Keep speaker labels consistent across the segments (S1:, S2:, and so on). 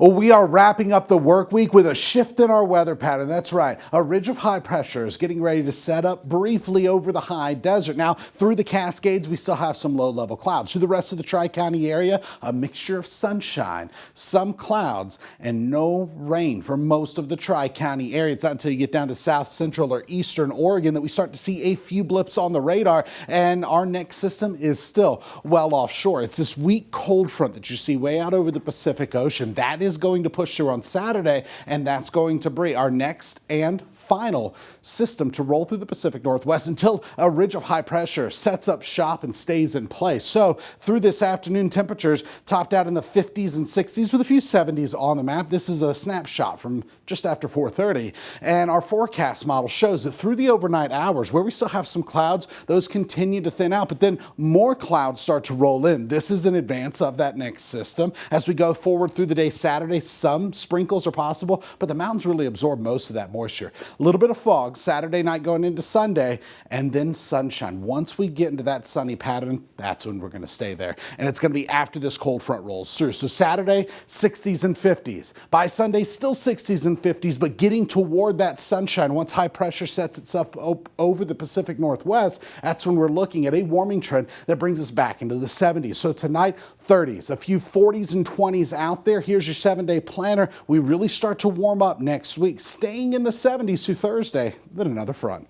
S1: Well, we are wrapping up the work week with a shift in our weather pattern. That's right. A ridge of high pressure is getting ready to set up briefly over the high desert. Now, through the Cascades, we still have some low-level clouds. Through the rest of the Tri-County area, a mixture of sunshine, some clouds, and no rain for most of the Tri-County area. It's not until you get down to south central or eastern Oregon that we start to see a few blips on the radar, and our next system is still well offshore. It's this weak cold front that you see way out over the Pacific Ocean. That is going to push through on Saturday, and that's going to bring our next and final system to roll through the Pacific Northwest until a ridge of high pressure sets up shop and stays in place. So through this afternoon, temperatures topped out in the 50s and 60s with a few 70s on the map. This is a snapshot from just after 4:30, and our forecast model shows that through the overnight hours, where we still have some clouds, those continue to thin out, but then more clouds start to roll in. This is in advance of that next system. As we go forward through the day Saturday, some sprinkles are possible, but the mountains really absorb most of that moisture. A little bit of fog Saturday night going into Sunday, and then sunshine. Once we get into that sunny pattern, that's when we're going to stay there. And it's going to be after this cold front rolls through. So Saturday, 60s and 50s. By Sunday, still 60s and 50s, but getting toward that sunshine. Once high pressure sets itself over the Pacific Northwest, that's when we're looking at a warming trend that brings us back into the 70s. So tonight, 30s, a few 40s and 20s out there. Here's your 7-day planner. We really start to warm up next week, staying in the 70s through Thursday, then another front.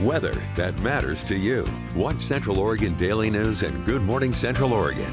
S2: Weather that matters to you. Watch Central Oregon Daily News and Good Morning Central Oregon.